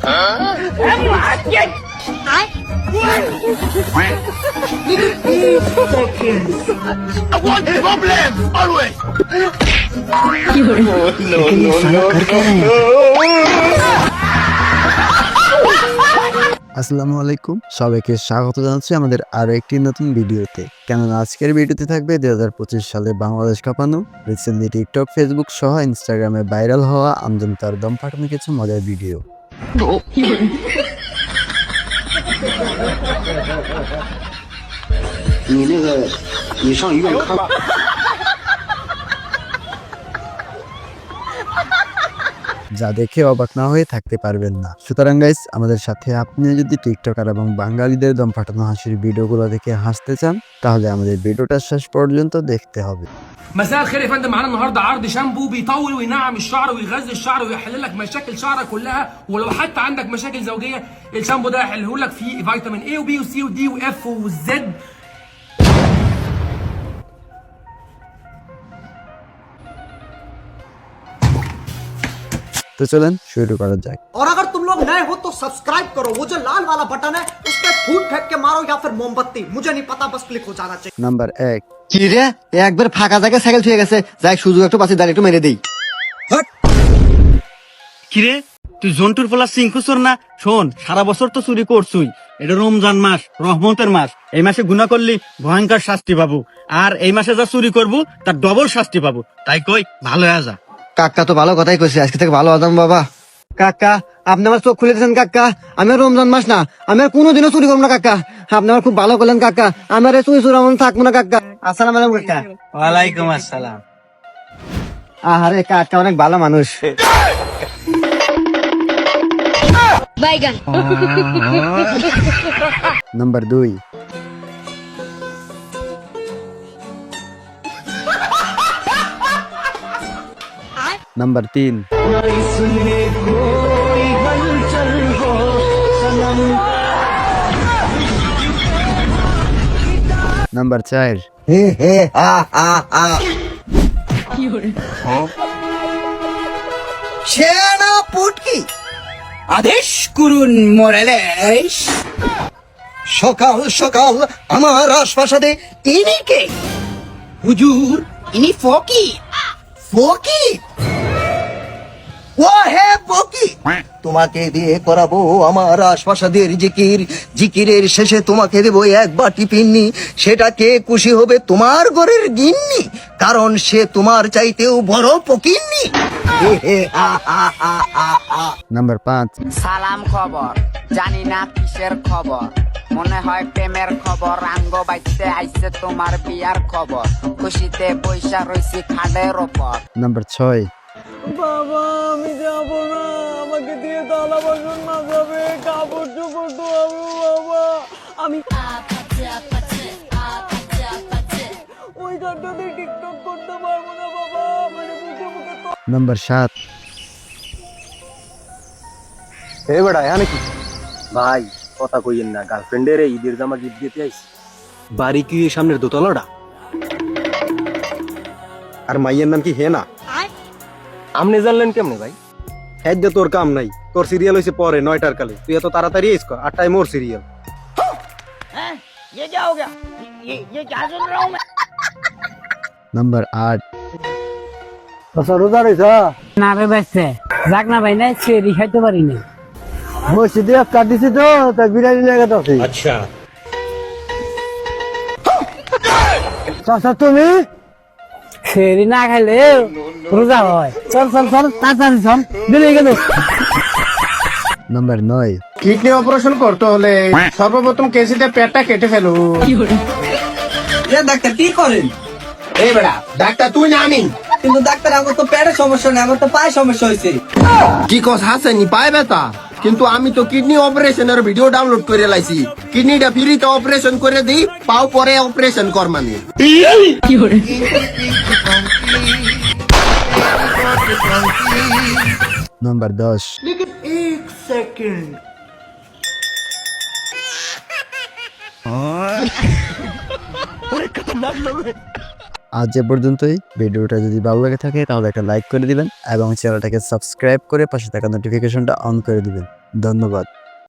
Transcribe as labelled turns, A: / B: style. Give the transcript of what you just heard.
A: আসসালামু আলাইকুম, সবাইকে স্বাগত জানাচ্ছি আমাদের আরো একটি নতুন ভিডিওতে। কেননা আজকের ভিডিওতে থাকবে 2025 সালে বাংলাদেশ কাঁপানো, রিসেন্টলি টিকটক, ফেসবুক সহ ইনস্টাগ্রামে ভাইরাল হওয়া আমজন তার দম ফাটানো কিছু মজার ভিডিও। যা দেখে অবাক না হয়ে থাকতে পারবেন না। সুতরাং গাইস, আমাদের সাথে আপনি যদি টিকটকার এবং বাঙালিদের দম ফাটানো হাসির ভিডিওগুলো দেখে হাসতে চান, তাহলে আমাদের ভিডিওটা শেষ পর্যন্ত দেখতে হবে।
B: مساء الخير يا فندم، معانا النهارده عرض شامبو بيطول وينعم الشعر ويغذي الشعر ويحل لك مشاكل شعرك كلها، ولو حتى عندك مشاكل زوجيه الشامبو ده هيحله لك. فيه فيتامين A وبي وسي ودي واف والزد.
A: তো চলেন শুরু করা যাক।
C: और अगर तुम लोग नए हो तो सब्सक्राइब करो, वो जो लाल वाला बटन है उस पर फूट फेंक के मारो या फिर मोमबत्ती, मुझे नहीं पता, बस क्लिक हो जाना चाहिए।
A: নাম্বার 1।
D: কি রে, একবার ফাঁকা জায়গায় সাইকেল ছুঁয়ে গেছে, যাই সুযোগ একটু পাশে দাঁড়িয়ে একটু মেরে দেই।
E: কিরে, তুই জন্টুর পোলা সিংকুচোর না? শোন, সারা বছর তো চুরি করছুই, এটা রমজান মাস, রহমতের মাস। এই মাসে গুনাহ করলি ভয়ঙ্কর শাস্তি পাবো, আর এই মাসে যা চুরি করবো তার ডবল শাস্তি পাবো। তাই কই ভালো হয়ে যা।
D: কাকা তো ভালো কথাই কইছে, আজকে থেকে ভালো আদাম বাবা। কাকা, আপনি আমার চোখ খুলে দিয়েছেন কাকা। আমি আর রমজান মাস না, আমি আর কোনোদিনও চুরি করবো না কাকা। আপনি আমার খুব ভালো করলেন কাকা, আমার চুরি চুরি এমন থাকবো না কাকা। আসসালাম আলাইকুম কাকা।
E: ওয়ালাইকুম আসসালাম।
D: আরে কাকা অনেক ভালো মানুষ।
F: বাইগান।
A: নাম্বার 2। নাম্বার 3। নাম্বার 4।
D: সেনা পুটকি,
G: আদেশ করুন মোরালেস।
D: সকাল সকাল আমার রাজপ্রাসাদে
G: ইনি কে? হুজুর, ইনি ফকির।
D: ফকির? ও হে ফকির, তোমাকে দিয়ে করাবো আমার রাজপ্রাসাদের জিকির। জিকিরের শেষে তোমাকে দেবো এক বাটি পিন্নি। সেটা কে খুশি হবে? তোমার ঘরের গিন্নি, কারণ সে তোমার চাইতেও বড় ফকিন্নি।
A: নাম্বার 5।
H: সালাম খবর, জানি না কিসের খবর, মনে হয় প্রেমের খবর। আঙ্গ বাইতে আইছে তোমার বিয়ার খবর, খুশিতে বৈশা রইছি খাটের ওপর।
A: নাম্বার 6।
C: বাবা, আমি যাবো না, আমাকে দিয়ে থালা বাসন না যাবে, কাপড় চোপড় ধোয়াবো বাবা। আমি ওই ঘরটাতে টিকটক করতে পারবো না বাবা, মানে মুখে মুখে
A: নাম্বার 7।
I: এ বেটা এখানে কি? ভাই কথা কইয়েন না, গার্লফ্রেন্ডের ঈদের জামা গিফট দিতে আইছি। বাড়ি কি সামনের দোতলাটা? আর মাইয়ের নাম কি হেনা? আপনি জানলেন কেমনে ভাই? হ্যাঁ, তোর কাম নাই, তোর সিরিয়াল হয়েছে পরে 9টার কালে। তুই এত তাড়াতাড়ি আইস 8টায় মোর সিরিয়াল।
A: নাম্বার 8।
C: রোজা রয়েছ
H: না রে বাইছে, যাক না ভাই, না সেরি খাইতে পারি না।
C: মসজিদে কাট দিছি তো, তাই বিরিয়ানি লেগে আছে।
E: আচ্ছা,
C: চাচা তুমি
H: সেরি না খাইলে রোজা হয়। চল চল চল, তাড়াতাড়ি চল, বেরিয়ে গেল।
A: নাম্বার 9।
G: কিডনি অপারেশন করতে হলে সর্বপ্রথম কেসিতে পেটটা কেটে ফেলো।
C: ডাক্তার কি করেন?
G: এই বেটা, ডাক্তার তুই না আমি।
C: কিন্তু ডাক্তার, আমার তো পেটের সমস্যা নেই, আমার তো পায়ে সমস্যা হয়েছে।
G: কি কস হাসেনি পায় ব্যথা? কিন্তু আমি তো কিডনি অপারেশনের ভিডিও ডাউনলোড করে লাইছি। কিডনিটা ফ্রিতে অপারেশন করে দিই, পাও পরে অপারেশন কর মানে।
A: নাম্বার 10।
C: एक सेकंड।
A: আজ এ পর্যন্তই। ভিডিওটা যদি ভালো লাগে থাকে তাহলে একটা লাইক করে দিবেন এবং চ্যানেলটাকে সাবস্ক্রাইব করে পাশে থাকা নোটিফিকেশনটা অন করে দিবেন। ধন্যবাদ।